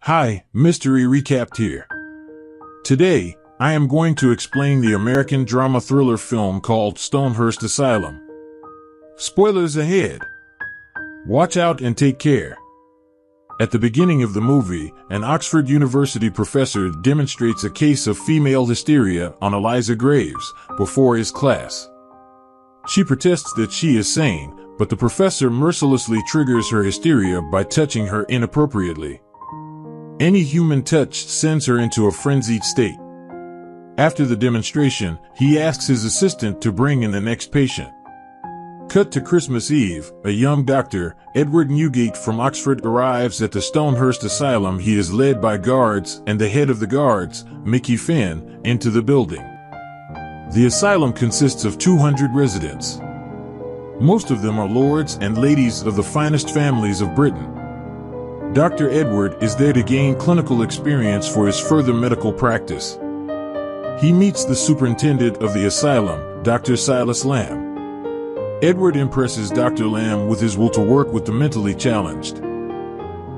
Hi, Mystery Recapped here. Today, I am going to explain the American drama thriller film called Stonehurst Asylum. Spoilers ahead. Watch out and take care. At the beginning of the movie, an Oxford University professor demonstrates a case of female hysteria on Eliza Graves before his class. She protests that she is sane, but the professor mercilessly triggers her hysteria by touching her inappropriately. Any human touch sends her into a frenzied state. After the demonstration, he asks his assistant to bring in the next patient. Cut to Christmas Eve, a young doctor, Edward Newgate from Oxford, arrives at the Stonehurst Asylum. He is led by guards and the head of the guards, Mickey Finn, into the building. The asylum consists of 200 residents. Most of them are lords and ladies of the finest families of Britain. Dr. Edward is there to gain clinical experience for his further medical practice. He meets the superintendent of the asylum, Dr. Silas Lamb. Edward impresses Dr. Lamb with his will to work with the mentally challenged.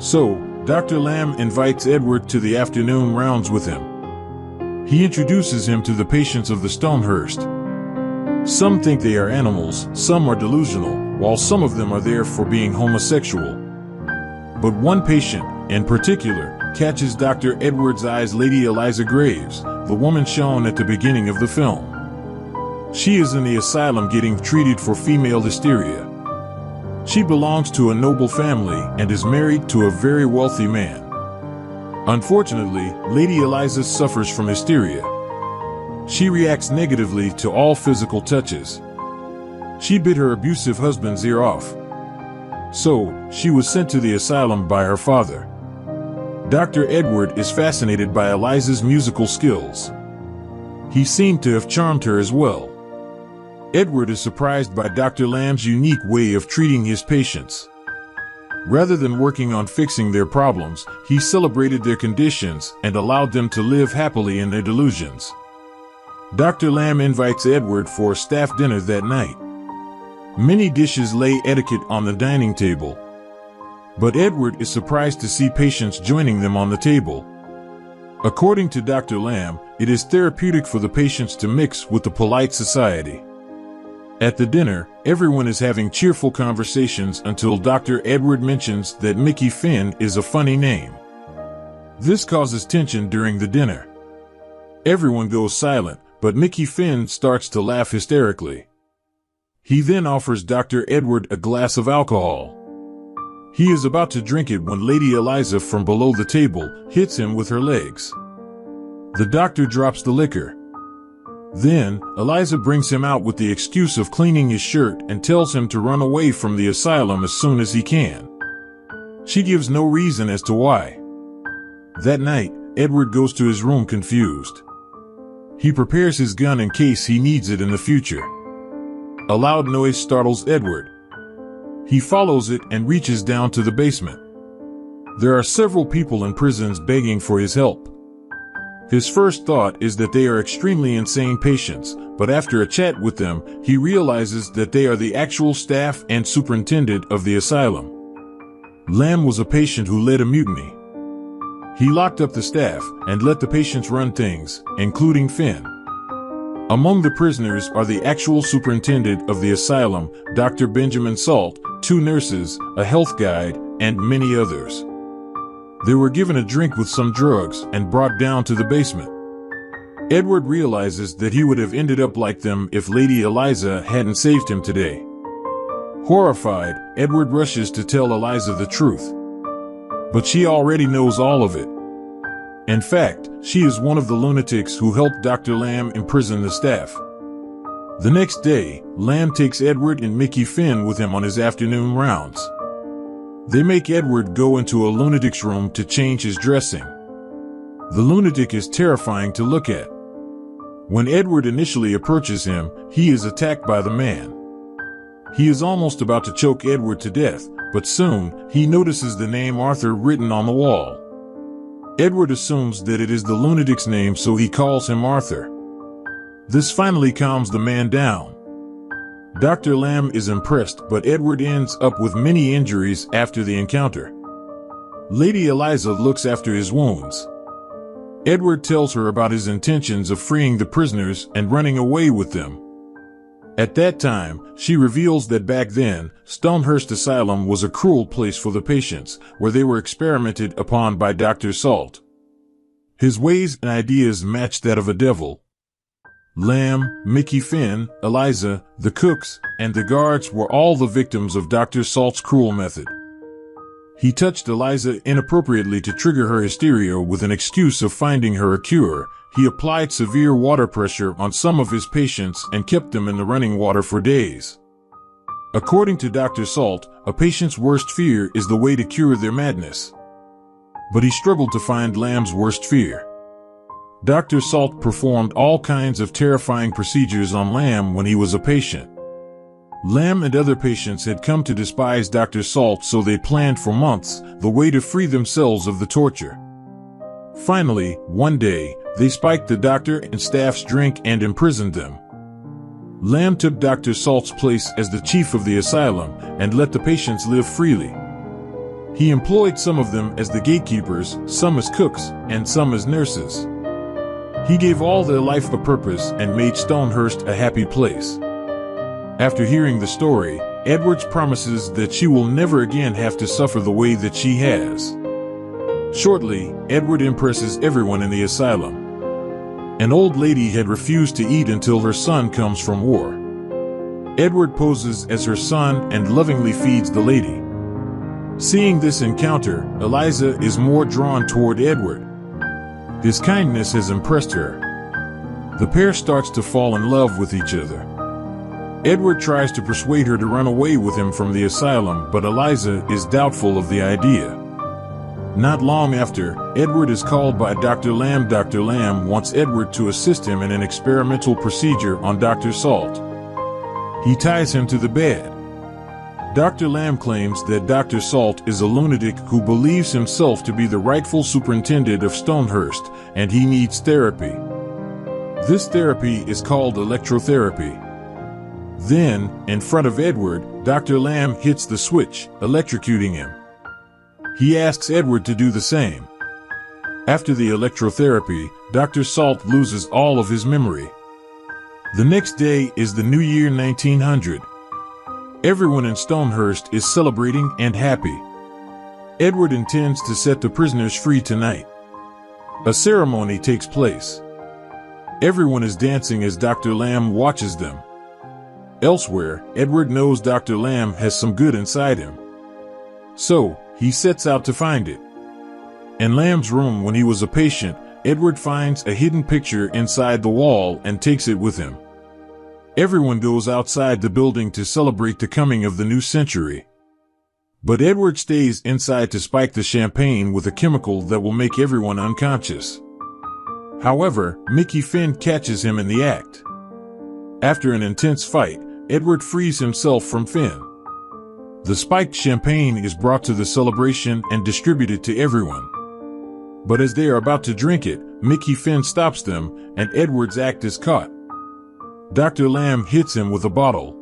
So, Dr. Lamb invites Edward to the afternoon rounds with him. He introduces him to the patients of the Stonehurst. Some think they are animals, some are delusional, while some of them are there for being homosexual. But one patient, in particular, catches Dr. Edward's eyes: Lady Eliza Graves, the woman shown at the beginning of the film. She is in the asylum getting treated for female hysteria. She belongs to a noble family and is married to a very wealthy man. Unfortunately, Lady Eliza suffers from hysteria. She reacts negatively to all physical touches. She bit her abusive husband's ear off. So, she was sent to the asylum by her father. Dr. Edward is fascinated by Eliza's musical skills. He seemed to have charmed her as well. Edward is surprised by Dr. Lamb's unique way of treating his patients. Rather than working on fixing their problems, he celebrated their conditions and allowed them to live happily in their delusions. Dr. Lamb invites Edward for a staff dinner that night. Many dishes lay etiquette on the dining table. But Edward is surprised to see patients joining them on the table. According to Dr. Lamb, it is therapeutic for the patients to mix with the polite society. At the dinner, everyone is having cheerful conversations until Dr. Edward mentions that Mickey Finn is a funny name. This causes tension during the dinner. Everyone goes silent, but Mickey Finn starts to laugh hysterically. He then offers Dr. Edward a glass of alcohol. He is about to drink it when Lady Eliza from below the table hits him with her legs. The doctor drops the liquor. Then, Eliza brings him out with the excuse of cleaning his shirt and tells him to run away from the asylum as soon as he can. She gives no reason as to why. That night, Edward goes to his room confused. He prepares his gun in case he needs it in the future. A loud noise startles Edward. He follows it and reaches down to the basement. There are several people in prisons begging for his help. His first thought is that they are extremely insane patients, but after a chat with them, he realizes that they are the actual staff and superintendent of the asylum. Lamb was a patient who led a mutiny. He locked up the staff and let the patients run things, including Finn. Among the prisoners are the actual superintendent of the asylum, Dr. Benjamin Salt, 2 nurses, a health guide, and many others. They were given a drink with some drugs and brought down to the basement. Edward realizes that he would have ended up like them if Lady Eliza hadn't saved him today. Horrified, Edward rushes to tell Eliza the truth. But she already knows all of it. In fact, she is one of the lunatics who helped Dr. Lamb imprison the staff. The next day, Lamb takes Edward and Mickey Finn with him on his afternoon rounds. They make Edward go into a lunatic's room to change his dressing. The lunatic is terrifying to look at. When Edward initially approaches him, he is attacked by the man. He is almost about to choke Edward to death, but soon, he notices the name Arthur written on the wall. Edward assumes that it is the lunatic's name, so he calls him Arthur. This finally calms the man down. Dr. Lamb is impressed, but Edward ends up with many injuries after the encounter. Lady Eliza looks after his wounds. Edward tells her about his intentions of freeing the prisoners and running away with them. At that time, she reveals that back then, Stonehurst Asylum was a cruel place for the patients, where they were experimented upon by Dr. Salt. His ways and ideas matched that of a devil. Lamb, Mickey Finn, Eliza, the cooks, and the guards were all the victims of Dr. Salt's cruel method. He touched Eliza inappropriately to trigger her hysteria with an excuse of finding her a cure. He applied severe water pressure on some of his patients and kept them in the running water for days. According to Dr. Salt, a patient's worst fear is the way to cure their madness. But he struggled to find Lamb's worst fear. Dr. Salt performed all kinds of terrifying procedures on Lamb when he was a patient. Lamb and other patients had come to despise Dr. Salt, so they planned for months the way to free themselves of the torture. Finally, one day, they spiked the doctor and staff's drink and imprisoned them. Lamb took Dr. Salt's place as the chief of the asylum and let the patients live freely. He employed some of them as the gatekeepers, some as cooks, and some as nurses. He gave all their life a purpose and made Stonehurst a happy place. After hearing the story, Edwards promises that she will never again have to suffer the way that she has. Shortly, Edward impresses everyone in the asylum. An old lady had refused to eat until her son comes from war. Edward poses as her son and lovingly feeds the lady. Seeing this encounter, Eliza is more drawn toward Edward. His kindness has impressed her. The pair starts to fall in love with each other. Edward tries to persuade her to run away with him from the asylum, but Eliza is doubtful of the idea. Not long after, Edward is called by Dr. Lamb. Dr. Lamb wants Edward to assist him in an experimental procedure on Dr. Salt. He ties him to the bed. Dr. Lamb claims that Dr. Salt is a lunatic who believes himself to be the rightful superintendent of Stonehurst, and he needs therapy. This therapy is called electrotherapy. Then, in front of Edward, Dr. Lamb hits the switch, electrocuting him. He asks Edward to do the same. After the electrotherapy, Dr. Salt loses all of his memory. The next day is the new year 1900. Everyone in Stonehurst is celebrating and happy. Edward intends to set the prisoners free tonight. A ceremony takes place. Everyone is dancing as Dr. Lamb watches them. Elsewhere, Edward knows Dr. Lamb has some good inside him. So, he sets out to find it. In Lamb's room when he was a patient, Edward finds a hidden picture inside the wall and takes it with him. Everyone goes outside the building to celebrate the coming of the new century. But Edward stays inside to spike the champagne with a chemical that will make everyone unconscious. However, Mickey Finn catches him in the act. After an intense fight, Edward frees himself from Finn. The spiked champagne is brought to the celebration and distributed to everyone. But as they are about to drink it, Mickey Finn stops them, and Edward's act is caught. Dr. Lamb hits him with a bottle.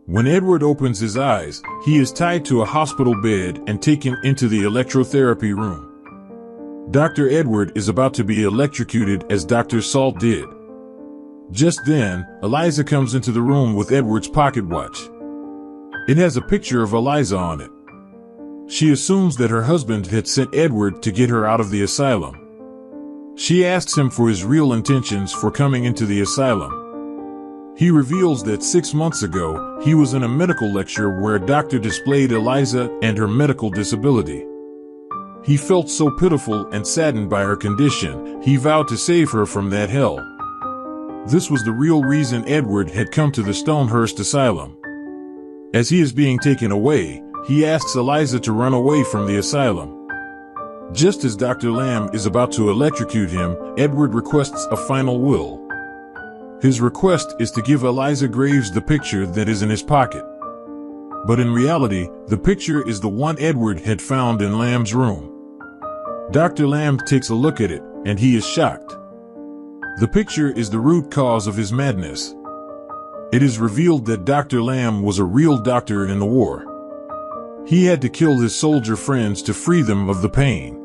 When Edward opens his eyes, he is tied to a hospital bed and taken into the electrotherapy room. Dr. Edward is about to be electrocuted as Dr. Salt did. Just then, Eliza comes into the room with Edward's pocket watch. It has a picture of Eliza on it. She assumes that her husband had sent Edward to get her out of the asylum. She asks him for his real intentions for coming into the asylum. He reveals that 6 months ago, he was in a medical lecture where a doctor displayed Eliza and her medical disability. He felt so pitiful and saddened by her condition, he vowed to save her from that hell. This was the real reason Edward had come to the Stonehurst Asylum. As he is being taken away, he asks Eliza to run away from the asylum. Just as Dr. Lamb is about to electrocute him, Edward requests a final will. His request is to give Eliza Graves the picture that is in his pocket. But in reality, the picture is the one Edward had found in Lamb's room. Dr. Lamb takes a look at it, and he is shocked. The picture is the root cause of his madness. It is revealed that Dr. Lamb was a real doctor in the war. He had to kill his soldier friends to free them of the pain.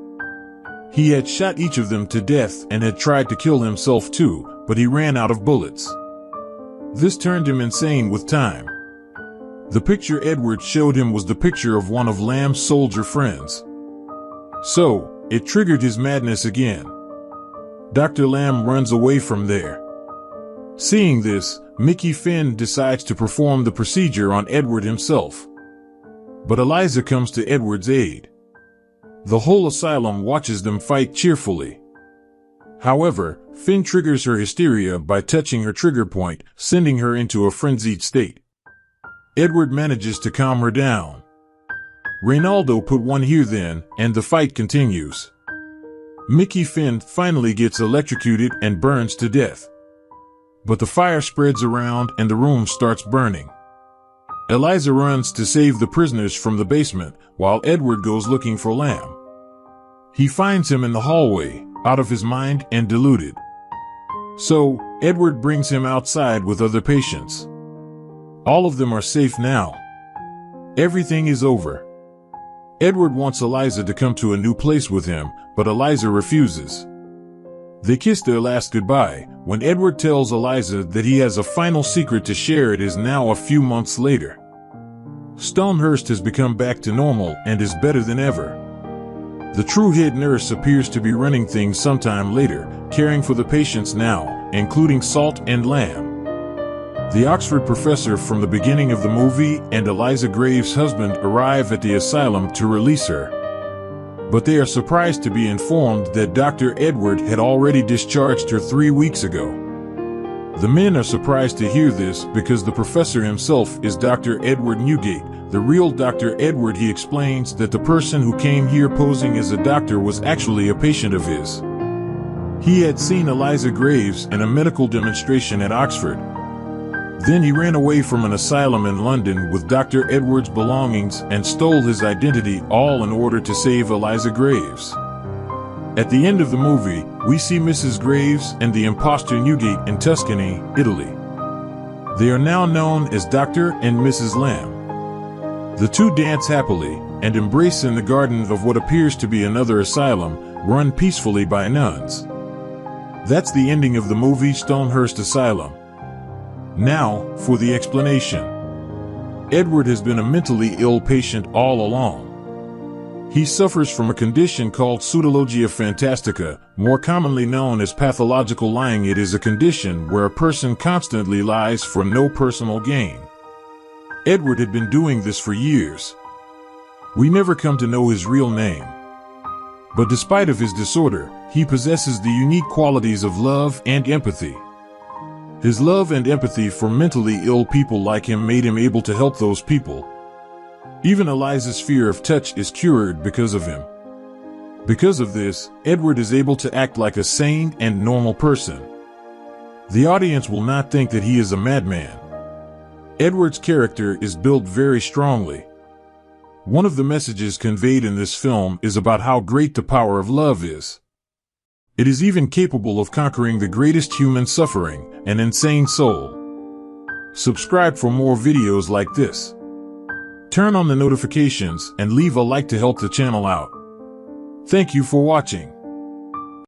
He had shot each of them to death and had tried to kill himself too, but he ran out of bullets. This turned him insane with time. The picture Edward showed him was the picture of one of Lamb's soldier friends. So, it triggered his madness again. Dr. Lamb runs away from there. Seeing this, Mickey Finn decides to perform the procedure on Edward himself. But Eliza comes to Edward's aid. The whole asylum watches them fight cheerfully. However, Finn triggers her hysteria by touching her trigger point, sending her into a frenzied state. Edward manages to calm her down. Reynaldo put one here then, and the fight continues. Mickey Finn finally gets electrocuted and burns to death. But the fire spreads around and the room starts burning. Eliza runs to save the prisoners from the basement, while Edward goes looking for Lamb. He finds him in the hallway, out of his mind and deluded. So, Edward brings him outside with other patients. All of them are safe now. Everything is over. Edward wants Eliza to come to a new place with him, but Eliza refuses. They kiss their last goodbye, when Edward tells Eliza that he has a final secret to share. It is now a few months later. Stonehurst has become back to normal and is better than ever. The true head nurse appears to be running things sometime later, caring for the patients now, including Salt and Lamb. The Oxford professor from the beginning of the movie and Eliza Graves' husband arrive at the asylum to release her. But they are surprised to be informed that Dr. Edward had already discharged her 3 weeks ago. The men are surprised to hear this because the professor himself is Dr. Edward Newgate, the real Dr. Edward. He explains that the person who came here posing as a doctor was actually a patient of his. He had seen Eliza Graves in a medical demonstration at Oxford. Then he ran away from an asylum in London with Dr. Edward's belongings and stole his identity, all in order to save Eliza Graves. At the end of the movie, we see Mrs. Graves and the imposter Newgate in Tuscany, Italy. They are now known as Dr. and Mrs. Lamb. The two dance happily and embrace in the garden of what appears to be another asylum, run peacefully by nuns. That's the ending of the movie Stonehurst Asylum. Now, for the explanation. Edward has been a mentally ill patient all along. He suffers from a condition called pseudologia fantastica, more commonly known as pathological lying. It is a condition where a person constantly lies for no personal gain. Edward had been doing this for years. We never come to know his real name. But despite of his disorder, he possesses the unique qualities of love and empathy. His love and empathy for mentally ill people like him made him able to help those people. Even Eliza's fear of touch is cured because of him. Because of this, Edward is able to act like a sane and normal person. The audience will not think that he is a madman. Edward's character is built very strongly. One of the messages conveyed in this film is about how great the power of love is. It is even capable of conquering the greatest human suffering, an insane soul. Subscribe for more videos like this. Turn on the notifications and leave a like to help the channel out. Thank you for watching.